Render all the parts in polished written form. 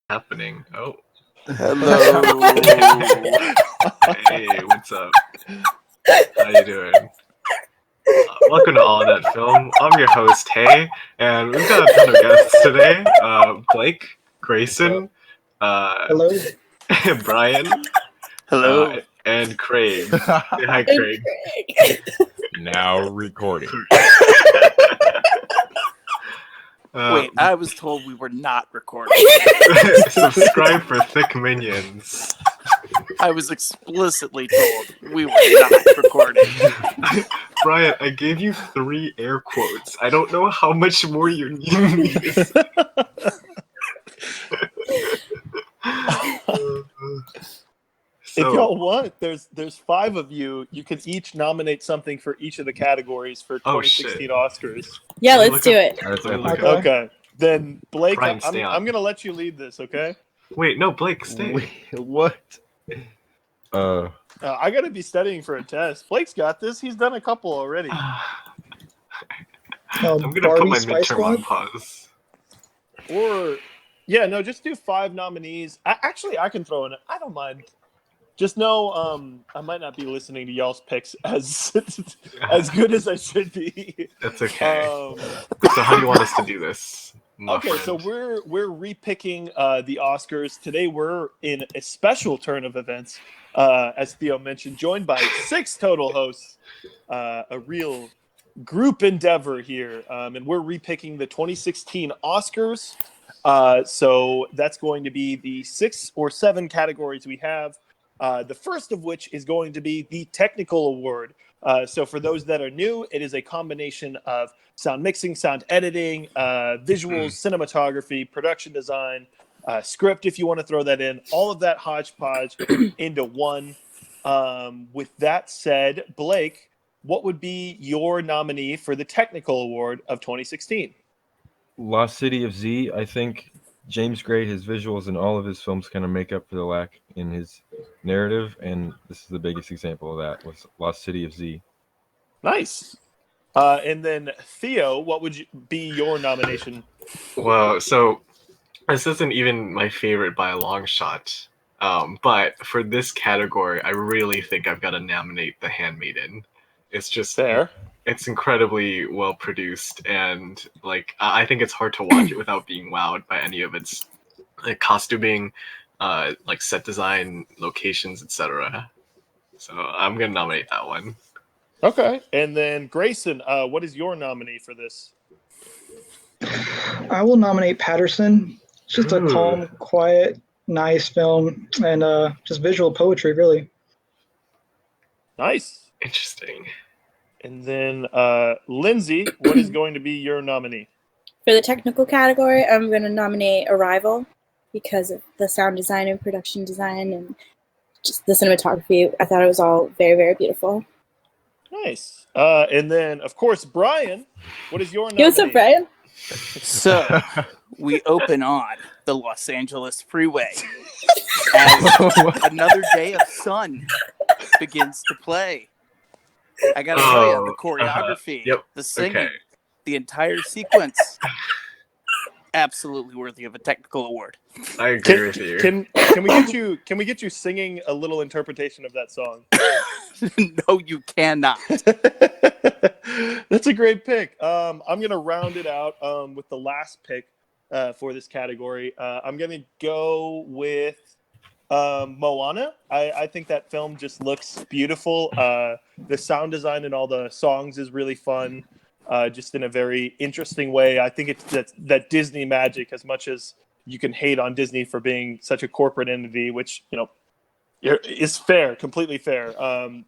happening? Oh, Hello. hey, what's up? How you doing? Welcome to All That Film. I'm your host, Hey, and we've got a ton of guests today. Blake, Grayson, Hello. Brian, Hello. and Craig. Say hi, Craig. Now recording. Wait, I was told we were not recording. Subscribe for thick minions. I was explicitly told we were not recording. Brian, I gave you 3 air quotes. I don't know how much more you need. If y'all want, there's 5 of you. You can each nominate something for each of the categories for 2016 Oscars. Yeah, let's do it. Okay. Then Blake, Brian, I'm gonna let you lead this. Okay. Wait, no, Blake, stay. Wait, what? I gotta be studying for a test. Blake's got this. He's done a couple already. I'm gonna put my midterm on pause. Or, yeah, no, just do 5 nominees. I can throw in it. I don't mind. Just know, I might not be listening to y'all's picks as good as I should be. That's okay. So how do you want us to do this? Okay, so we're repicking the Oscars. Today we're in a special turn of events, as Theo mentioned, joined by 6 total hosts, a real group endeavor here, and we're repicking the 2016 Oscars. So that's going to be the 6 or 7 categories we have. The first of which is going to be the technical award. So for those that are new, it is a combination of sound mixing, sound editing, visuals, cinematography, production design, script, if you want to throw that in, all of that hodgepodge into one. With that said, Blake, what would be your nominee for the technical award of 2016? Lost City of Z. I think James Gray, his visuals in all of his films kind of make up for the lack in his narrative, and this is the biggest example of that, was Lost City of Z. Nice. And then Theo, what would be your nomination? Well, so this isn't even my favorite by a long shot, but for this category, I really think I've got to nominate The Handmaiden. It's just fair. It's incredibly well produced, and I think it's hard to watch it without being wowed by any of its costuming, set design, locations, etc. So I'm gonna nominate that one. Okay, and then Grayson, what is your nominee for this? I will nominate Patterson. It's just a calm, quiet, nice film, and just visual poetry, really. Nice. Interesting. And then Lindsay, what is going to be your nominee? For the technical category, I'm going to nominate Arrival because of the sound design and production design and just the cinematography. I thought it was all very, very beautiful. Nice. And then, of course, Brian, what is your nominee? What's up, Brian? So, we open on the Los Angeles freeway as another day of sun begins to play. I gotta tell you, the choreography, the singing, the entire sequence, absolutely worthy of a technical award. I agree with you. Can we get you singing a little interpretation of that song? No, you cannot. That's a great pick. I'm gonna round it out with the last pick for this category. I'm gonna go with Moana. I think that film just looks beautiful. The sound design and all the songs is really fun, just in a very interesting way. I think it's that Disney magic, as much as you can hate on Disney for being such a corporate entity, which, is fair, completely fair.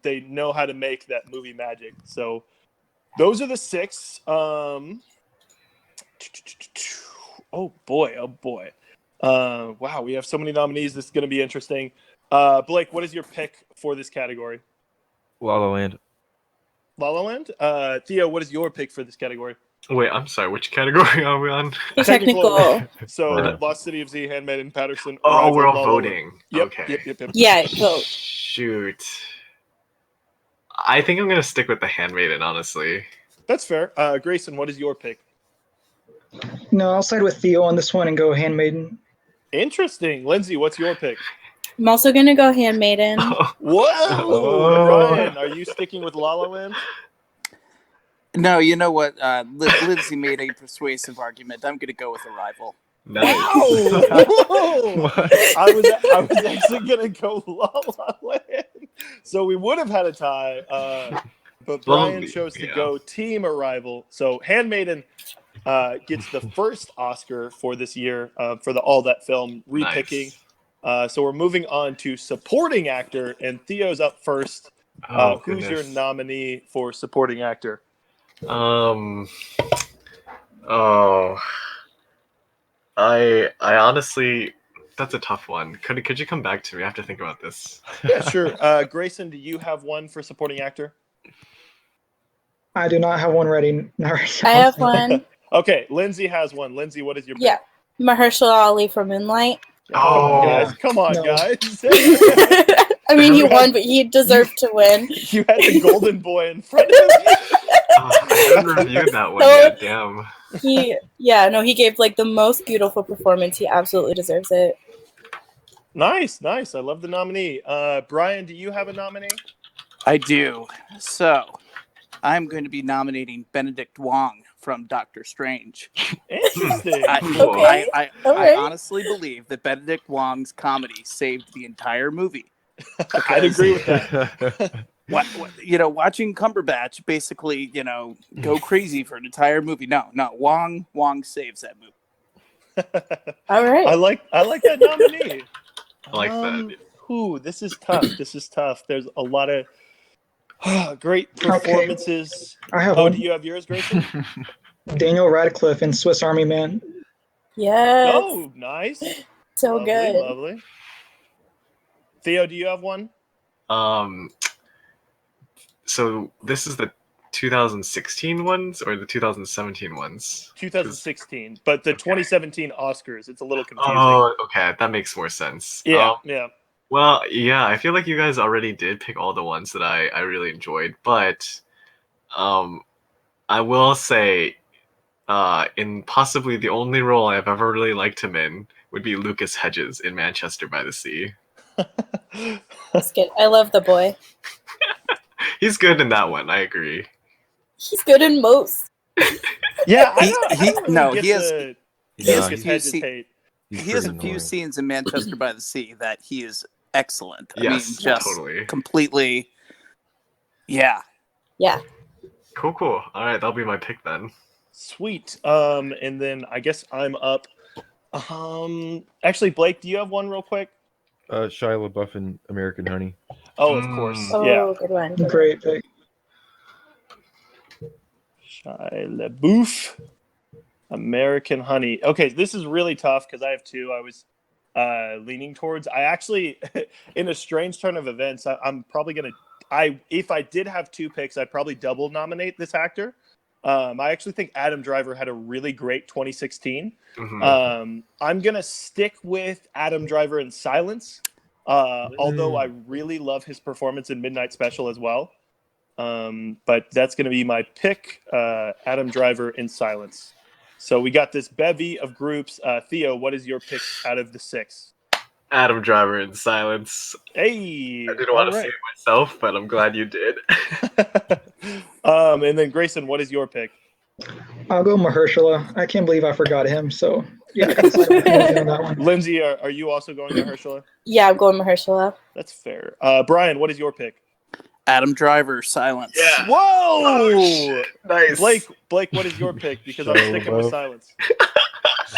They know how to make that movie magic. So those are the 6. Oh boy. Wow, we have so many nominees. This is going to be interesting. Blake, what is your pick for this category? La La Land. La La Land? Theo, what is your pick for this category? Wait, I'm sorry. Which category are we on? The technical. So, Lost City of Z, Handmaiden, Patterson. Oh, we're all voting. Yep, okay. Yep. Yeah, vote. Shoot. I think I'm going to stick with The Handmaiden, honestly. That's fair. Grayson, what is your pick? No, I'll side with Theo on this one and go Handmaiden. Interesting. Lindsay, what's your pick? I'm also gonna go Handmaiden. Whoa! Oh. Brian, are you sticking with La La Land? No, you know what? Lindsay made a persuasive argument. I'm going to go with Arrival. Nice. Whoa! What? I was actually gonna go La La Land, so we would have had a tie. But Brian chose to go Team Arrival. So Handmaiden gets the first Oscar for this year for the All That film repicking. Nice. So we're moving on to supporting actor, and Theo's up first. Who's your nominee for supporting actor? I honestly, that's a tough one. Could you come back to me? I have to think about this. Yeah, sure. Grayson, do you have one for supporting actor? I do not have one ready. Not right now. I have one. Okay, Lindsay has one. Lindsay, what is your pick? Yeah, Mahershala Ali for Moonlight. Come on, No. guys. I mean, he won, but he deserved to win. You had the golden boy in front of you. I haven't reviewed that one So- yet. Damn. He gave like the most beautiful performance. He absolutely deserves it. Nice. I love the nominee. Brian, do you have a nominee? I do. So, I'm going to be nominating Benedict Wong from Doctor Strange. Interesting. Okay. I Okay. honestly believe that Benedict Wong's comedy saved the entire movie. I'd agree with that. Watching Cumberbatch basically, go crazy for an entire movie. No, Wong saves that movie. All right. I like that nominee. I like that. Ooh, this is tough. There's a lot of great performances. I have Oh, one. do you have yours, Grayson? Daniel Radcliffe in Swiss Army Man. Yes. Oh, nice. So Lovely, good. Lovely. Theo, do you have one? So this is the 2016 ones or the 2017 ones? 2016, but the 2017 Oscars. It's a little confusing. Oh, okay, that makes more sense. Yeah. Well, yeah, I feel like you guys already did pick all the ones that I really enjoyed, but I will say in possibly the only role I've ever really liked him in would be Lucas Hedges in Manchester by the Sea. That's good. I love the boy. He's good in that one, I agree. He's good in most. Yeah, He has a pretty few annoying. scenes in Manchester by the Sea that he is excellent. Yes, totally. Completely. Yeah. Yeah. Cool. All right, that'll be my pick then. Sweet. And then I guess I'm up. Actually, Blake, do you have one real quick? Shia LaBeouf in American Honey. Oh, of course. Oh, Yeah. good one. Great pick. Shia LaBeouf, American Honey. Okay, this is really tough because I have two. I was leaning towards. I actually, in a strange turn of events, I'm probably gonna. If I did have two picks, I'd probably double nominate this actor. I actually think Adam Driver had a really great 2016. Mhm. I'm gonna stick with Adam Driver in Silence, although I really love his performance in Midnight Special as well. But that's gonna be my pick, Adam Driver in Silence. So we got this bevy of groups. Theo, what is your pick out of the six? Adam Driver in Silence. Hey, I didn't want to say it myself, but I'm glad you did. And then Grayson, what is your pick? I'll go Mahershala. I can't believe I forgot him. So yeah, I can side with Lindsay on that one. Lindsay, are you also going to Mahershala? Yeah, I'm going Mahershala. That's fair. Brian, what is your pick? Adam Driver, Silence. Yeah. Whoa! Oh, nice. Blake, what is your pick? Because I'm Shia sticking with LaBeouf. Silence.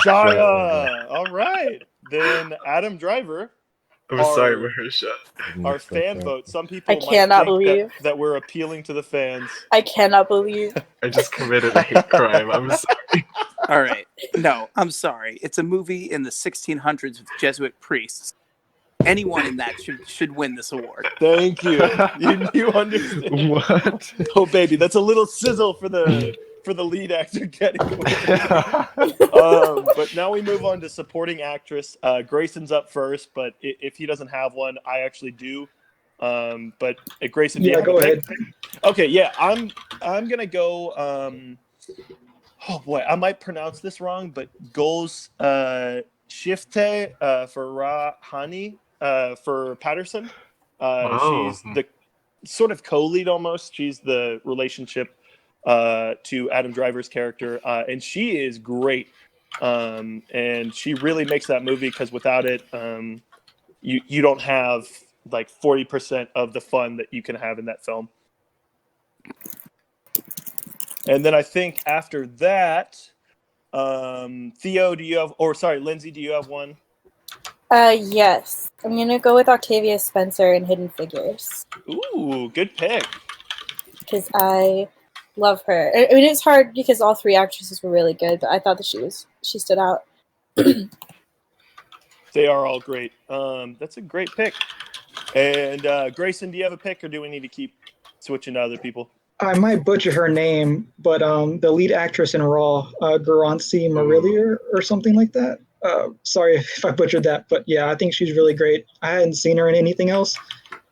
Shia. All right. Then Adam Driver, I'm sorry, Mahershala. our fan vote. Some people I might cannot think believe. that we're appealing to the fans. I cannot believe. I just committed a hate crime. I'm sorry. All right. No, I'm sorry. It's a movie in the 1600s with Jesuit priests. Anyone in that should win this award. Thank you. You understand. What? Oh, baby, that's a little sizzle for the lead actor getting away. But now we move on to supporting actress. Grayson's up first, but if he doesn't have one, I actually do. But Grayson, do you Yeah, have go a pick? ahead. Okay, yeah, I'm gonna go. Oh boy, I might pronounce this wrong, but Goals Shifte Farahani for Patterson. Oh. She's the sort of co-lead almost. She's the relationship to Adam Driver's character, and she is great. And she really makes that movie because without it, you don't have like 40% of the fun that you can have in that film. And then I think after that, Theo, Lindsay, do you have one? Yes. I'm gonna go with Octavia Spencer in Hidden Figures Ooh, good pick. because I love her. I mean, it's hard because all three actresses were really good, but I thought that she stood out. They are all great. That's a great pick. And Grayson, do you have a pick, or do we need to keep switching to other people? I might butcher her name, but the lead actress in Raw, Garanci Marillier or something like that. Sorry if I butchered that, but yeah, I think she's really great. I hadn't seen her in anything else,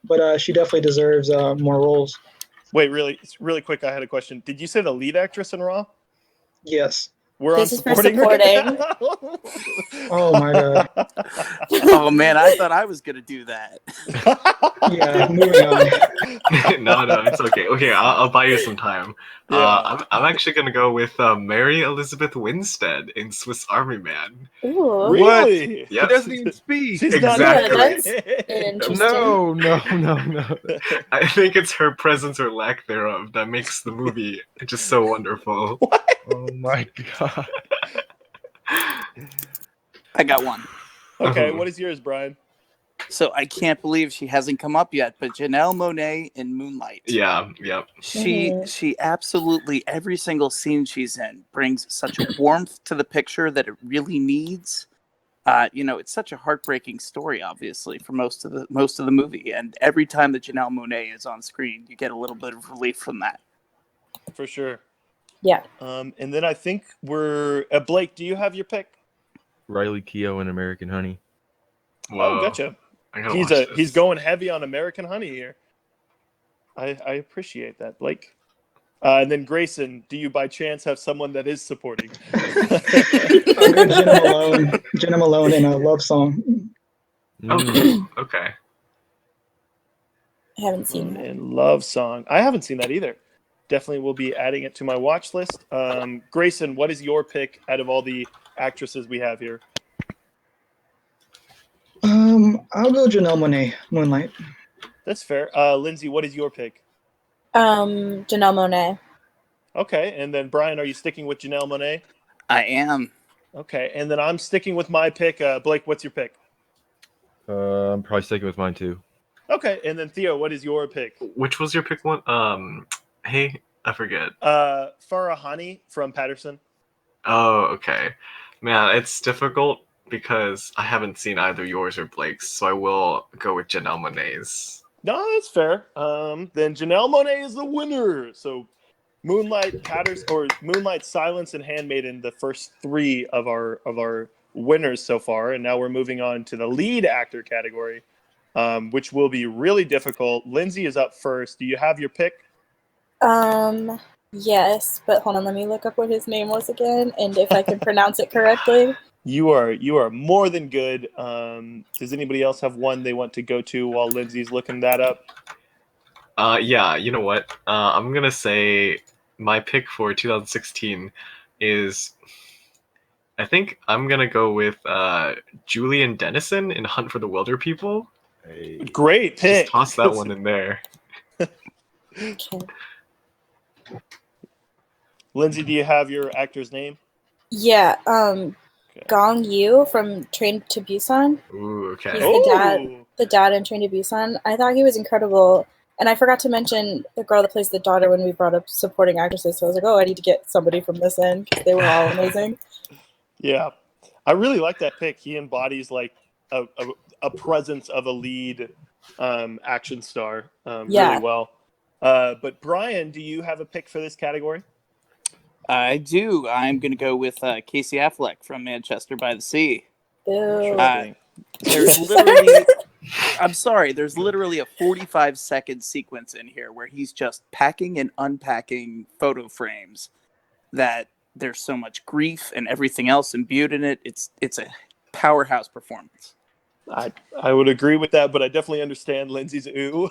but she definitely deserves more roles. Wait, really quick, I had a question. Did you say the lead actress in Raw? Yes. We're This on is for supporting. Right Oh my god. Oh man, I thought I was gonna do that. Yeah, moving on. No, it's okay. Okay, I'll buy you some time. Yeah. I'm actually gonna go with Mary Elizabeth Winstead in Swiss Army Man. Ooh. Really? Yep. He doesn't even speak. She's Exactly. not That's interesting. No. I think it's her presence or lack thereof that makes the movie just so wonderful. Oh my god. I got one. Okay, what is yours, Brian? So I can't believe she hasn't come up yet, but Janelle Monáe in Moonlight. Yeah, yep. She absolutely, every single scene she's in brings such a warmth to the picture that it really needs. It's such a heartbreaking story, obviously, for most of the movie, and every time that Janelle Monáe is on screen, you get a little bit of relief from that. For sure. Yeah. And then I think we're Blake. Do you have your pick? Riley Keough in American Honey. Whoa. Oh, gotcha. He's going heavy on American Honey here. I appreciate that, Blake. And then Grayson, do you by chance have someone that is supporting? I'll go Jenna Malone in a love song. Oh, cool. Okay. I haven't seen that. And love song. I haven't seen that either. Definitely will be adding it to my watch list. Grayson, what is your pick out of all the actresses we have here? I'll go Janelle Monáe, Moonlight. That's fair. Lindsay, what is your pick? Janelle Monáe. Okay, and then Brian, are you sticking with Janelle Monáe? I am. Okay, and then I'm sticking with my pick. Blake, what's your pick? I'm probably sticking with mine too. Okay, and then Theo, what is your pick? Which was your pick one? Hey, I forget. Farahani from Patterson. Oh, okay. Man, it's difficult because I haven't seen either yours or Blake's, so I will go with Janelle Monáe's. No, that's fair. Then Janelle Monáe is the winner. So Moonlight, Patterson, or Moonlight, Silence, and Handmaiden, the first three of our winners so far, and now we're moving on to the lead actor category, which will be really difficult. Lindsay is up first. Do you have your pick? Yes, but hold on, let me look up what his name was again, and if I can pronounce it correctly. You are more than good. Does anybody else have one they want to go to while Lindsay's looking that up? Yeah, you know what? I'm gonna say my pick for 2016 is, I think I'm gonna go with Julian Dennison in Hunt for the Wilder People. Hey. Great pick. Just toss that one in there. Okay. Lindsay, do you have your actor's name? Yeah, Gong Yu from Train to Busan. Ooh, okay. He's the dad in Train to Busan. I thought he was incredible. And I forgot to mention the girl that plays the daughter when we brought up supporting actresses. So I was like, oh, I need to get somebody from this end because they were all amazing. Yeah, I really like that pick. He embodies like a presence of a lead action star really well. But Brian, do you have a pick for this category? I do. I'm going to go with Casey Affleck from Manchester by the Sea. Ew. There's literally, I'm sorry, there's literally a 45-second sequence in here where he's just packing and unpacking photo frames that there's so much grief and everything else imbued in it. It's powerhouse performance. I would agree with that, but I definitely understand Lindsay's ooh.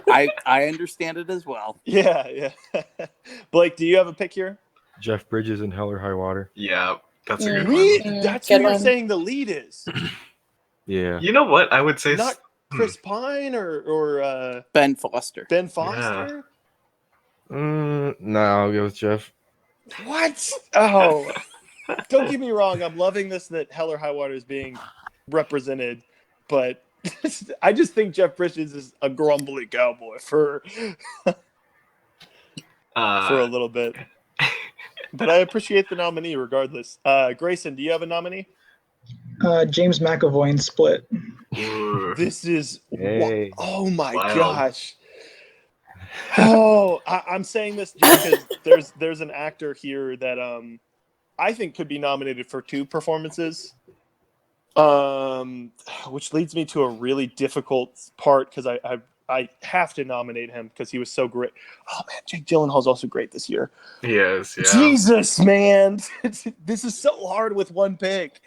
I understand it as well. Yeah. Blake, do you have a pick here? Jeff Bridges in Hell or High Water. Yeah, that's a good Really? one. That's Good who you're one. saying the lead is. Yeah. You know what? I would say Not Chris Pine or Ben Foster. Ben Foster? No, I'll go with Jeff. What? Oh, don't get me wrong. I'm loving this that Hell or High Water is being represented, but I just think Jeff Bridges is a grumbly cowboy for a little bit. But I appreciate the nominee regardless. Grayson, do you have a nominee? James McAvoy in Split. ooh. This is Hey. oh my Wild. gosh. Oh, I'm saying this just because there's an actor here that I think could be nominated for 2 performances. Which leads me to a really difficult part because I have to nominate him because he was so great. Oh man, Jake Gyllenhaal's also great this year. He is, yeah. Jesus, man, this is so hard with one pick.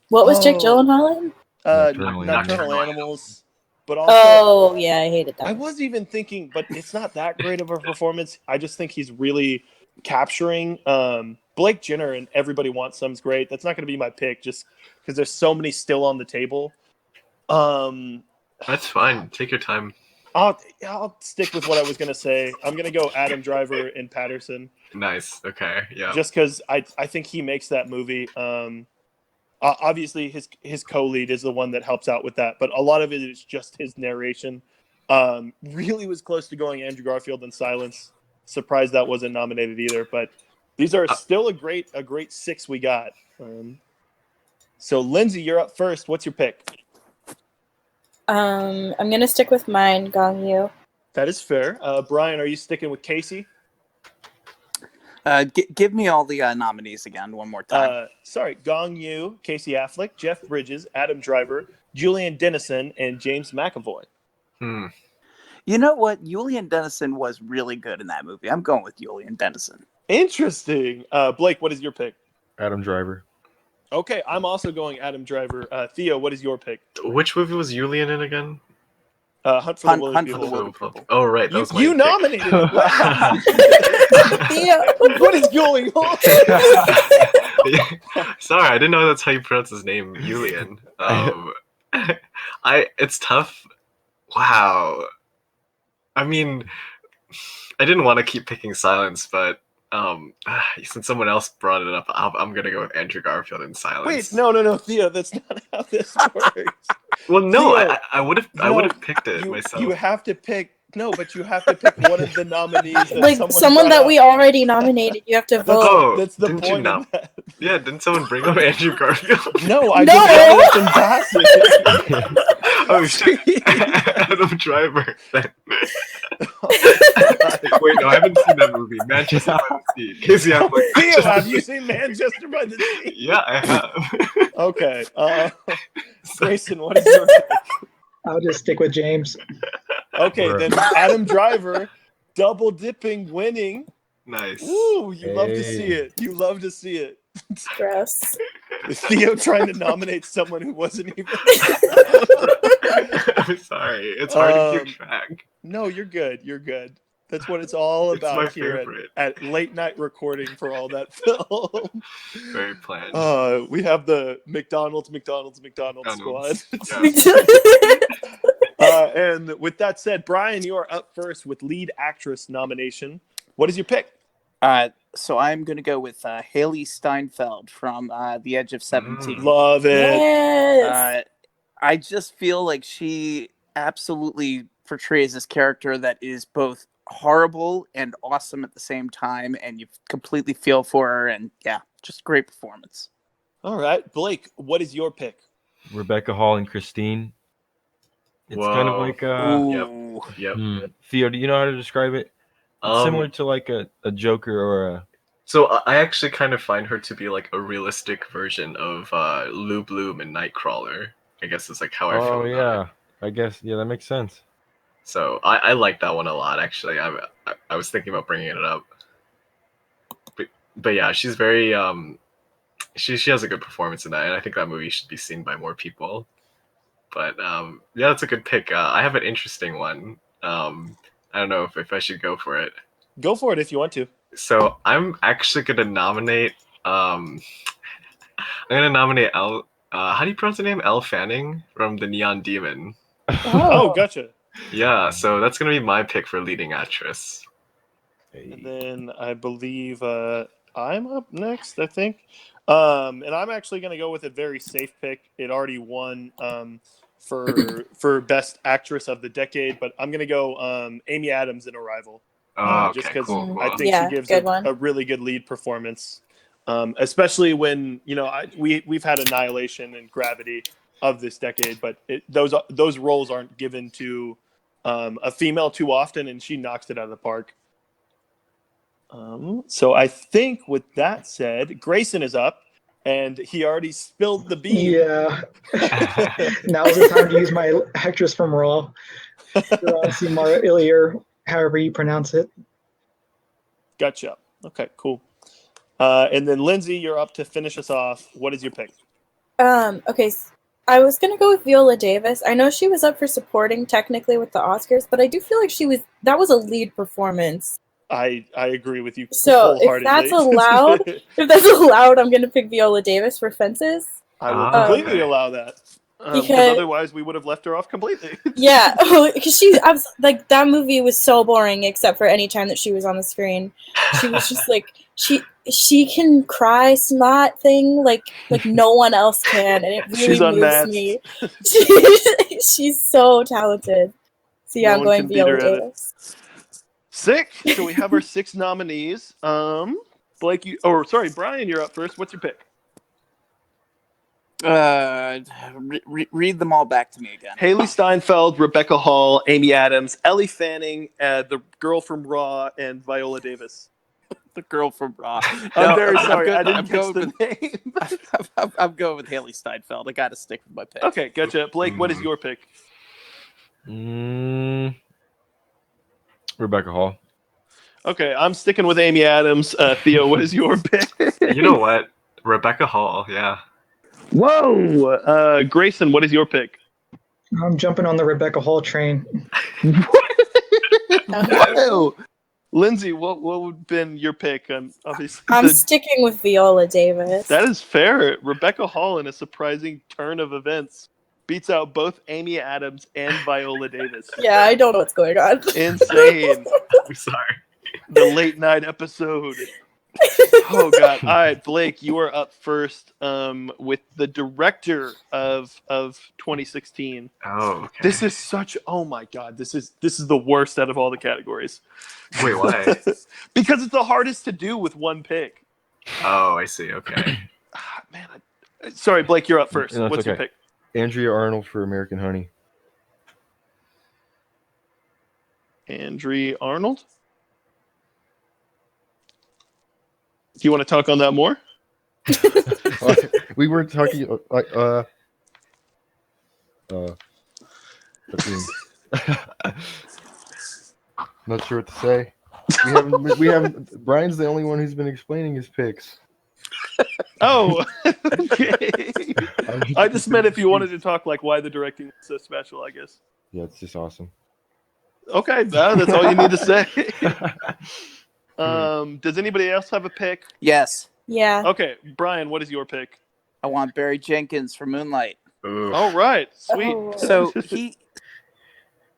What was Jake Oh. Gyllenhaal in? Nocturnal Nocturnal Animals. Animals, but also Oh, yeah, I hated I that. was even thinking, but it's not that great of a performance. I just think he's really capturing. Blake Jenner and Everybody Wants Some's great. That's not going to be my pick just because there's so many still on the table. That's fine. Take your time. I'll stick with what I was going to say. I'm going to go Adam Driver in Patterson Nice. Okay. Yeah. just because I think he makes that movie. Obviously, his co-lead is the one that helps out with that, but a lot of it is just his narration. Really was close to going Andrew Garfield in Silence. Surprised that wasn't nominated either, but these are still a great 6 we got. So Lindsay, you're up first. What's your pick? I'm gonna stick with mine, Gong Yu. That is fair. Brian, are you sticking with Casey? Give me all the nominees again one more time. Sorry, Gong Yu, Casey Affleck, Jeff Bridges, Adam Driver, Julian Dennison, and James McAvoy. You know what? Julian Dennison was really good in that movie. I'm going with Julian Dennison. Interesting. Blake, what is your pick? Adam Driver. Okay, I'm also going Adam Driver. Theo, what is your pick? Which movie was Julian in again? Hunt for the Willing Hunt for the People. Willing People. Oh, right. That was my You pick. nominated it. Wow. Yeah. What is going on? Sorry, I didn't know that's how you pronounce his name, Julian. It's tough. Wow. I mean, I didn't want to keep picking Silence, but since someone else brought it up, I'm gonna go with Andrew Garfield in Silence. Wait, no, Theo, that's not how this works. Well, no, Theo, I would have picked it myself. You have to pick. No, but you have to pick one of the nominees. That Like someone brought that up. we already nominated. You have to vote. Oh, That's the didn't point. you know? Of that. Yeah, didn't someone bring up Andrew Garfield? No, I No! just wanted to pass it. Oh shit, Adam Driver. Wait, no, I haven't seen that movie. Manchester by the Sea. Casey Affleck. Theo, have you seen Manchester by the Sea? Yeah, I have. Okay. Grayson, what is your pick? I'll just stick with James. Okay, then Adam Driver, double dipping, winning. Nice. Ooh, you love to Hey. see it. You love to see it. Stress. Is Theo trying to nominate someone who wasn't even? I'm sorry. It's hard to keep Um, track. No, you're good. You're good. That's what it's all It's my about here favorite. at late night recording for all that film. Very planned. We have the McDonald's squad. McDonald's. And with that said, Brian, you are up first with lead actress nomination. What is your pick? So I'm going to go with Haley Steinfeld from The Edge of 17. Love it. Yes. I just feel like she absolutely portrays this character that is both horrible and awesome at the same time, and you completely feel for her, and yeah, just great performance. All right, Blake, what is your pick? Rebecca Hall and Christine. It's kind of Whoa. like Ooh. Yep. Theo, do you know how to describe it? It's similar to like a Joker or a. So I actually kind of find her to be like a realistic version of Lou Bloom and Nightcrawler. I guess it's like how I feel. Oh about yeah, it. I guess that makes sense. So I like that one a lot. Actually, I was thinking about bringing it up. But yeah, she's very she has a good performance in that, and I think that movie should be seen by more people. But yeah, that's a good pick. I have an interesting one. I don't know if I should go for it. Go for it if you want to. So I'm actually gonna nominate. I'm gonna nominate Elle. How do you pronounce the name? Elle Fanning from The Neon Demon. Oh, gotcha. Yeah, so that's gonna be my pick for leading actress. And then I believe I'm up next, I think. And I'm actually going to go with a very safe pick. It already won for Best Actress of the Decade, but I'm going to go Amy Adams in Arrival. Okay, Just because cool. I think she gives a really good lead performance, especially when, we've had Annihilation and Gravity of this decade, but those roles aren't given to a female too often, and she knocks it out of the park. So I think with that said, Grayson is up, and he already spilled the beans. Yeah. Now's the time to use my actress from Raw, Mara Illier, however you pronounce it. Gotcha. Okay, cool. And then Lindsay, you're up to finish us off. What is your pick? Okay, I was gonna go with Viola Davis. I know she was up for supporting technically with the Oscars, but I do feel like that was a lead performance. I agree with you. So if that's allowed, I'm gonna pick Viola Davis for Fences. I will completely allow that. Because otherwise we would have left her off completely. Yeah, because I was like, that movie was so boring except for any time that she was on the screen. She was just like, she can cry snot thing like no one else can, and it really moves me. She's so talented. So yeah, I'm going Viola Davis. Sick. So we have our 6 nominees. Blake, Brian, you're up first. What's your pick? Read them all back to me again. Haley Steinfeld, Rebecca Hall, Amy Adams, Ellie Fanning, the girl from Raw, and Viola Davis. The girl from Raw. I'm very sorry. I didn't catch the name. I'm going with Haley Steinfeld. I got to stick with my pick. Okay, gotcha. Blake, what is your pick? Rebecca Hall. Okay, I'm sticking with Amy Adams. Theo, what is your pick? You know what? Rebecca Hall, yeah. Whoa! Grayson, what is your pick? I'm jumping on the Rebecca Hall train. Whoa! Lindsay, what would have been your pick? Obviously, I'm sticking with Viola Davis. That is fair. Rebecca Hall, in a surprising turn of events, beats out both Amy Adams and Viola Davis. Yeah, I don't know what's going on. Insane. I'm sorry. The late night episode. Oh god! All right, Blake, you are up first. With the director of 2016. Oh, okay. This is such. Oh my god! This is the worst out of all the categories. Wait, why? Because it's the hardest to do with one pick. Oh, I see. Okay. Man, sorry, Blake, you're up first. No, What's your pick? Andrea Arnold for American Honey. Andrea Arnold. Do you want to talk on that more? We were talking not sure what to say. We haven't Brian's the only one who's been explaining his picks. Oh, okay. I just meant if you wanted to talk like why the directing was so special, I guess. Yeah, it's just awesome. Okay, that's all you need to say. Does anybody else have a pick? Yes. Yeah. Okay, Brian, what is your pick? I want Barry Jenkins for Moonlight. Ooh. All right, sweet. Oh.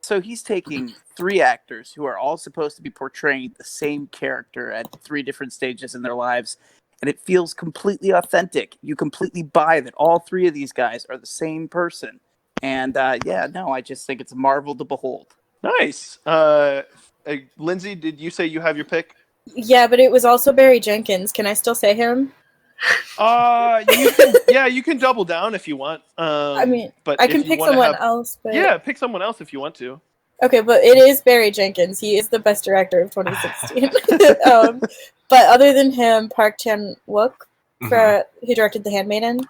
So he's taking 3 actors who are all supposed to be portraying the same character at 3 different stages in their lives, and it feels completely authentic. You completely buy that all 3 of these guys are the same person. And I just think it's a marvel to behold. Nice. Lindsay, did you say you have your pick? Yeah, but it was also Barry Jenkins. Can I still say him? You can double down if you want. I mean, but I can pick someone else. But... Yeah, pick someone else if you want to. Okay, but it is Barry Jenkins. He is the best director of 2016. But other than him, Park Chan-wook, who directed The Handmaiden.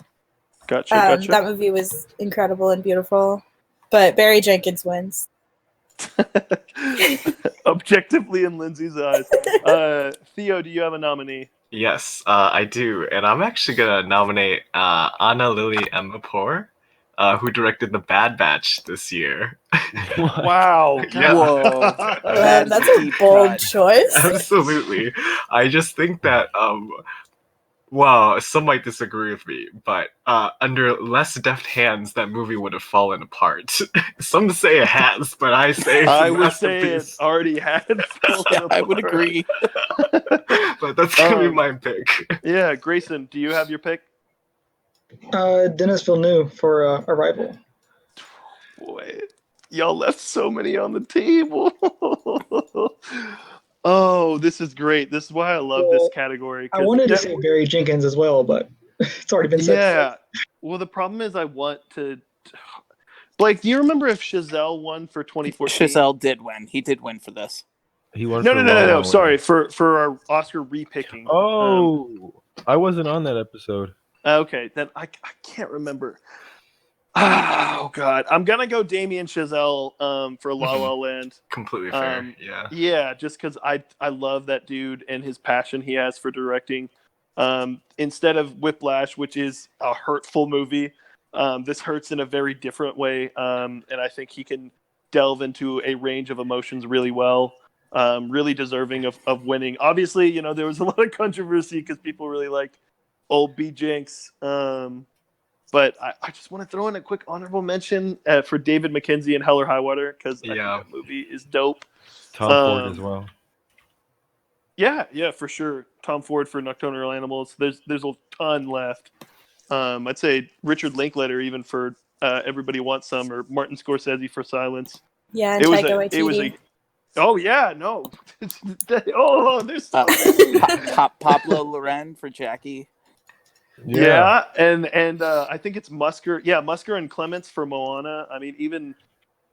Gotcha. That movie was incredible and beautiful. But Barry Jenkins wins. Objectively in Lindsay's eyes. Theo, do you have a nominee? Yes, I do, and I'm actually gonna nominate Anna Lily Emapour, who directed The Bad Batch this year. Wow. Yeah. Whoa. Man, That's that's a a deep bold cut. choice. Absolutely. I just think that well, some might disagree with me, but under less deft hands, that movie would have fallen apart. Some say it has, but I say it's a I would say it masterpiece. already had fallen Yeah, I would apart. agree. But that's gonna be Um, my pick. Yeah, Grayson, do you have your pick? Dennis Villeneuve for Arrival. Boy, y'all left so many on the table. Oh, this is great. This is why I love this Well, category. I 'cause wanted to that- say Barry Jenkins as well, but it's already been said. Yeah. Well, the problem is I want to. Blake, do you remember if Chazelle won for 2014? Chazelle did win. He did win for this. He won No, for no, La no, La no, no. Land. Sorry for our Oscar repicking. Oh, I wasn't on that episode. Okay, then I can't remember. Oh God, I'm gonna go Damien Chazelle for La La Land. Completely fair. Yeah. Yeah, just because I love that dude and his passion he has for directing. Instead of Whiplash, which is a hurtful movie, this hurts in a very different way, and I think he can delve into a range of emotions really well. Really deserving of winning. Obviously, you know, there was a lot of controversy because people really liked old B. Jinx. But I just want to throw in a quick honorable mention for David Mackenzie and Hell or High Water because I think Yeah. that movie is dope. Tom Ford as well. Yeah, for sure. Tom Ford for Nocturnal Animals. There's a ton left. I'd say Richard Linklater even for Everybody Wants Some, or Martin Scorsese for Silence. Yeah, and Taika Waititi. Oh yeah, no. There's so Pablo Loren for Jackie. yeah, and I think it's Musker. Yeah, Musker and Clements for Moana. I mean, even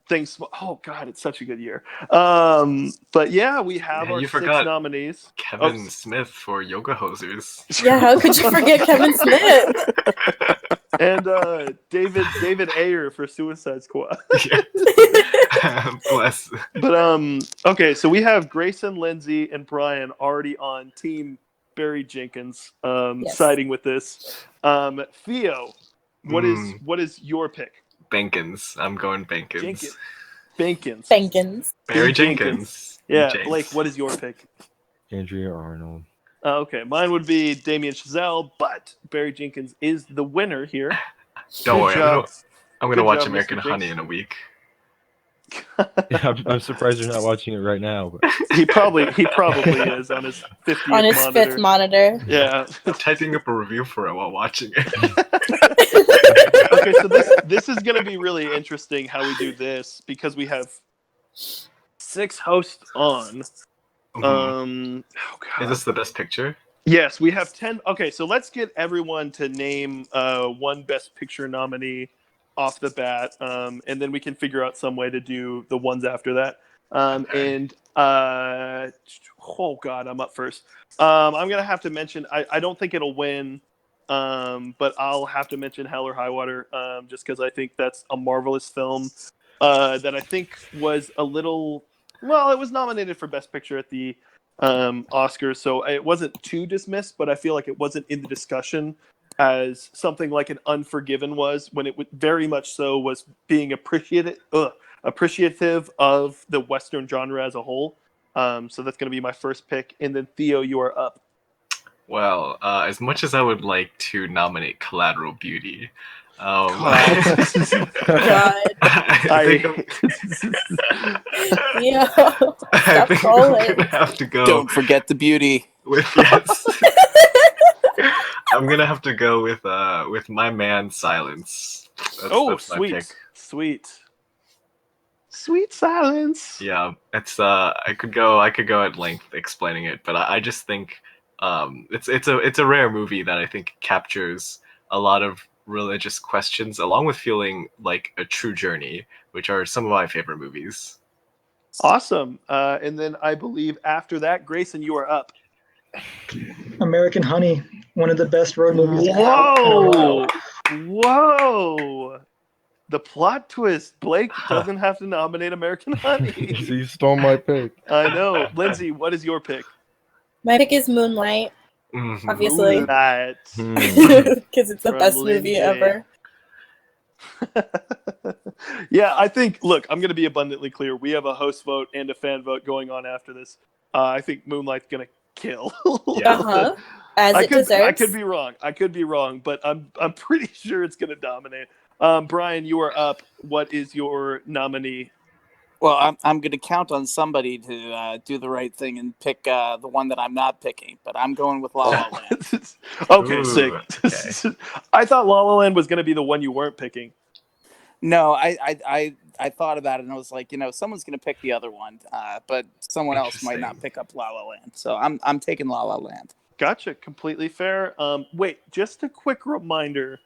things. Oh God, it's such a good year. But yeah, we have our You 6 forgot nominees. Kevin Smith for Yoga Hosers. Yeah, how could you forget Kevin Smith? And David Ayer for Suicide Squad. Bless. But okay, so we have Grayson, Lindsay, and Brian already on Team Barry Jenkins, Yes. siding with this. Theo, what is your pick? Bankins. I'm going Bankins. Bankins. Barry Jenkins. Yeah, Jenks. Blake, what is your pick? Andrea Arnold. Okay, mine would be Damien Chazelle, but Barry Jenkins is the winner here. Don't worry, I'm Good gonna watch job, American Mr. Honey Jinx. in a week. Yeah, I'm surprised you're not watching it right now. But He probably is on his 50th On his monitor. fifth monitor. Yeah. I'm typing up a review for it while watching it. Okay, so this is going to be really interesting how we do this because we have 6 hosts on. Oh God. Is this the best picture? Yes, we have 10. Okay, so let's get everyone to name one Best Picture nominee off the bat, and then we can figure out some way to do the ones after that. And oh God, I'm up first. I'm gonna have to mention. I don't think it'll win, but I'll have to mention Hell or High Water, just because I think that's a marvelous film that I think was a little. Well, it was nominated for Best Picture at the Oscars, so it wasn't too dismissed, but I feel like it wasn't in the discussion as something like an Unforgiven was, when it very much so was being appreciative of the Western genre as a whole. So that's going to be my first pick. And then Theo, you are up. Well, as much as I would like to nominate Collateral Beauty, God. I Yeah. think I'm gonna have to go. Don't forget the beauty. I'm gonna have to go with my man Silence. That's my sweet, pick. sweet Silence. Yeah, it's I could go at length explaining it, but I just think it's a rare movie that I think captures a lot of religious questions along with feeling like a true journey, which are some of my favorite movies. Awesome. And then I believe after that, Grayson, you are up. American Honey, one of the best road movies. Whoa! The plot twist. Blake doesn't have to nominate American Honey. so you stole my pick. I know. Lindsay, what is your pick? My pick is Moonlight. Mhm. Obviously. Moonlight. Because it's the From best movie Lindsay. ever. Yeah, I think. Look, I'm going to be abundantly clear. We have a host vote and a fan vote going on after this. I think Moonlight's going to kill. Yeah. Uh-huh. As it deserves. I could be wrong. But I'm pretty sure it's going to dominate. Brian, you are up. What is your nominee? Well, I'm going to count on somebody to do the right thing and pick the one that I'm not picking, but I'm going with La La Land. Okay, Ooh, sick. okay. I thought La La Land was going to be the one you weren't picking. No, I thought about it and I was like, someone's going to pick the other one, but someone else might not pick up La La Land. So I'm taking La La Land. Gotcha. Completely fair. Wait, just a quick reminder.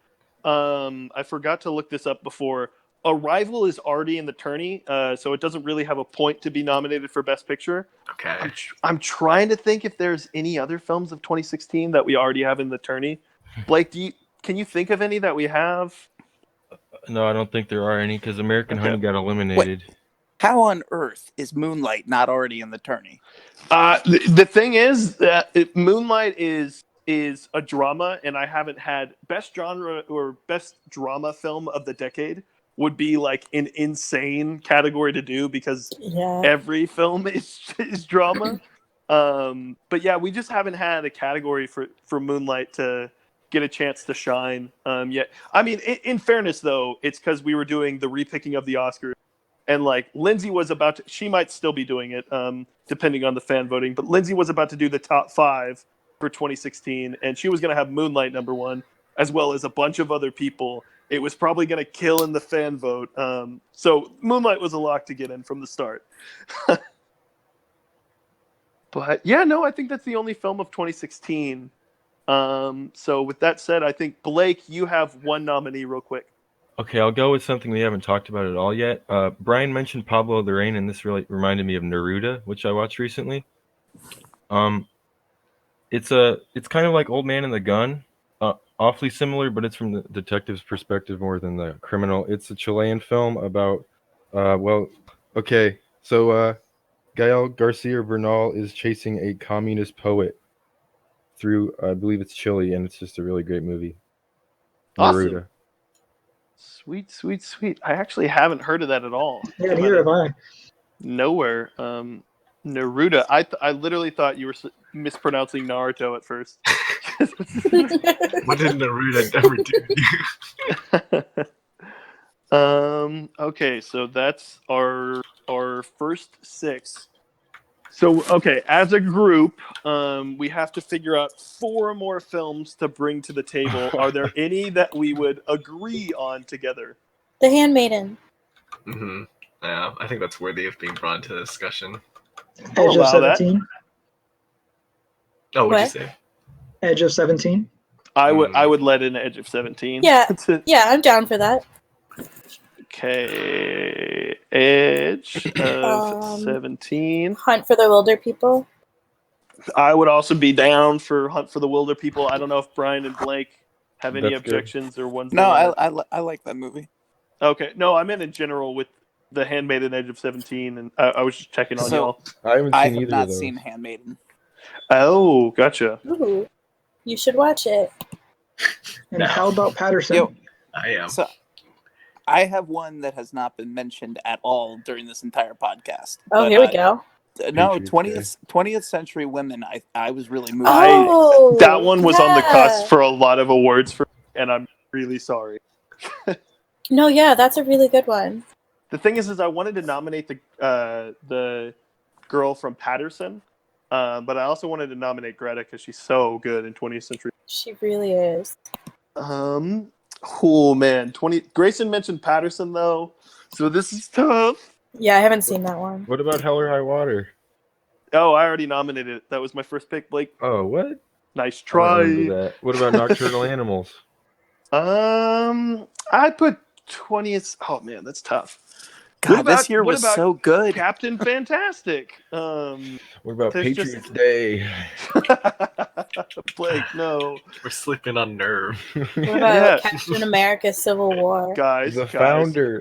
I forgot to look this up before. Arrival is already in the tourney, so it doesn't really have a point to be nominated for Best Picture. Okay. I'm trying to think if there's any other films of 2016 that we already have in the tourney. Blake, can you think of any that we have? No, I don't think there are any because American Okay. Honey got eliminated. How on earth is Moonlight not already in the tourney? The thing is that Moonlight is a drama, and I haven't had best genre or best drama film of the decade would be like an insane category to do because every film is drama. But yeah, we just haven't had a category for Moonlight to get a chance to shine yet. I mean, in fairness though, it's because we were doing the repicking of the Oscars. And like Lindsay was about to, she might still be doing it, depending on the fan voting. But Lindsay was about to do the top 5 for 2016, and she was going to have Moonlight number 1, as well as a bunch of other people. It was probably going to kill in the fan vote. So Moonlight was a lock to get in from the start. But yeah, no, I think that's the only film of 2016. So with that said, I think Blake, you have one nominee, real quick. Okay, I'll go with something we haven't talked about at all yet. Brian mentioned Pablo Larraín, and this really reminded me of Neruda, which I watched recently. It's kind of like Old Man and the Gun, awfully similar, but it's from the detective's perspective more than the criminal. It's a Chilean film about, so Gael Garcia Bernal is chasing a communist poet through, I believe it's Chile, and it's just a really great movie. Awesome. Neruda. Sweet. I actually haven't heard of that at all. Yeah, neither have I. Nowhere. Neruda. I literally thought you were mispronouncing Naruto at first. What did Neruda ever do? Okay, so that's our first 6. So, okay, as a group, we have to figure out 4 more films to bring to the table. Are there any that we would agree on together? The Handmaiden. Mm-hmm. Yeah, I think that's worthy of being brought into discussion. Edge of 17. Oh, what'd What? you say? Edge of 17. I would let in Edge of 17. Yeah, I'm down for that. Okay, Edge of 17. Hunt for the Wilder People. I would also be down for Hunt for the Wilder People. I don't know if Brian and Blake have any That's good. objections or ones. No, I like that movie. Okay, no, I meant in general with The Handmaiden, Edge of 17, and I was just checking on y'all. I haven't I seen have either not of those. seen Handmaiden. Oh, gotcha. Ooh, you should watch it. And No. how about Patterson? Yo, I am. So I have one that has not been mentioned at all during this entire podcast. Oh, But, here we go. No, Patriots 20th century women. I was really moved. Oh, That one was on the yeah. cusp for a lot of awards for, and I'm really sorry. No, yeah, that's a really good one. The thing is I wanted to nominate the girl from Patterson, but I also wanted to nominate Greta because she's so good in 20th century. She really is. Oh man, Grayson mentioned Patterson though, so this is tough. Yeah, I haven't seen that one. What about Hell or High Water? Oh, I already nominated it. That was my first pick, Blake. Oh, what? Nice I don't try. remember that. What about Nocturnal Animals? I put 20th. Oh man, that's tough. God, this year was so good. Captain Fantastic. What about There's Patriots just- Day? Blake, no. We're sleeping on nerve. What about Yeah. Captain America: Civil War? Guys, The guys, founder.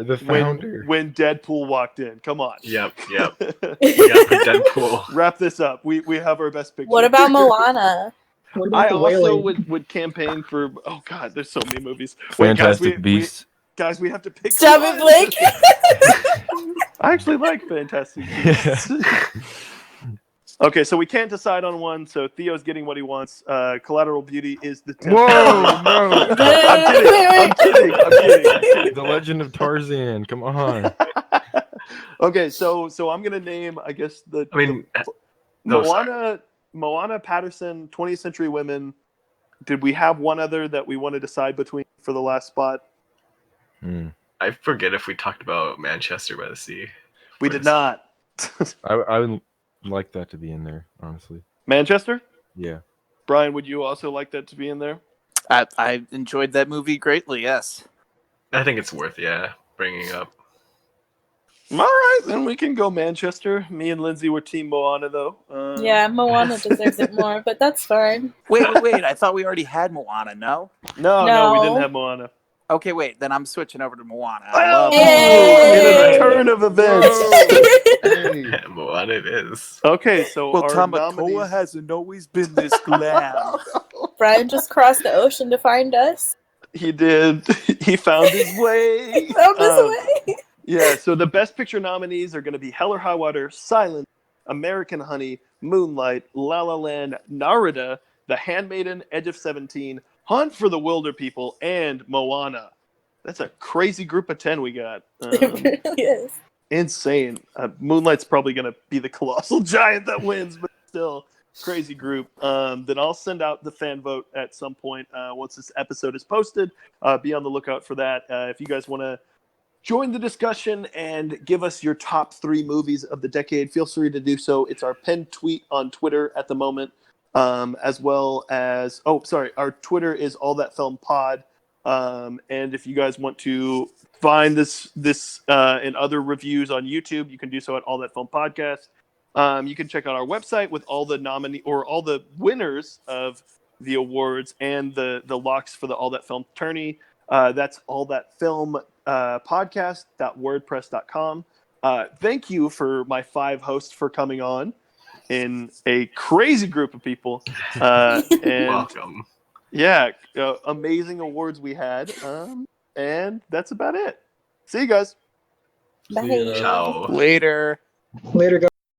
When Deadpool walked in. Come on. Yep. We got for Deadpool. Wrap this up. We have our best picture. What about Moana? What about I the also Wailing? would campaign for. Oh God, there's so many movies. Fantastic Beasts. Guys, we have to pick. Stop one. it, Blake. I actually like Fantastic Beasts. Okay, so we can't decide on one. So Theo's getting what he wants. Collateral Beauty is the 10th. Whoa, no. I'm kidding. The Legend of Tarzan. Come on. Okay, so I'm gonna name, I guess I mean, no, sorry. Moana, Patterson, 20th Century Women. Did we have one other that we want to decide between for the last spot? I forget if we talked about Manchester by the Sea. We did not. I would like that to be in there, honestly. Manchester? Yeah. Brian, would you also like that to be in there? I enjoyed that movie greatly. Yes. I think it's worth, bringing up. All right, then we can go Manchester. Me and Lindsay were Team Moana, though. Yeah, Moana deserves it more, but that's fine. Wait. I thought we already had Moana. No. No, we didn't have Moana. Okay, wait. Then I'm switching over to Moana. In a turn of events. Moana it is. Okay, so Well, our Tamatoa nominees... hasn't always been this glam. Brian just crossed the ocean to find us. He did. He found his way. He found his way. Yeah, so the Best Picture nominees are going to be Hell or High Water, Silence, American Honey, Moonlight, La La Land, Narada, The Handmaiden, Edge of 17, Hunt for the Wilder People, and Moana. That's a crazy group of 10 we got. It really is. Insane. Moonlight's probably going to be the colossal giant that wins, but still, crazy group. Then I'll send out the fan vote at some point once this episode is posted. Be on the lookout for that. If you guys want to join the discussion and give us your top 3 movies of the decade, feel free to do so. It's our pinned tweet on Twitter at the moment, as well as, our Twitter is All That Film Pod. And if you guys want to find this and other reviews on YouTube, you can do so at All That Film Podcast. You can check out our website with all the all the winners of the awards and the locks for the All That Film tourney. That's All That Film podcast.wordpress.com. Thank you for my 5 hosts for coming on in a crazy group of people. And Welcome. Yeah, amazing awards we had. And that's about it. See you guys. Bye. Ciao. Later. Later, guys.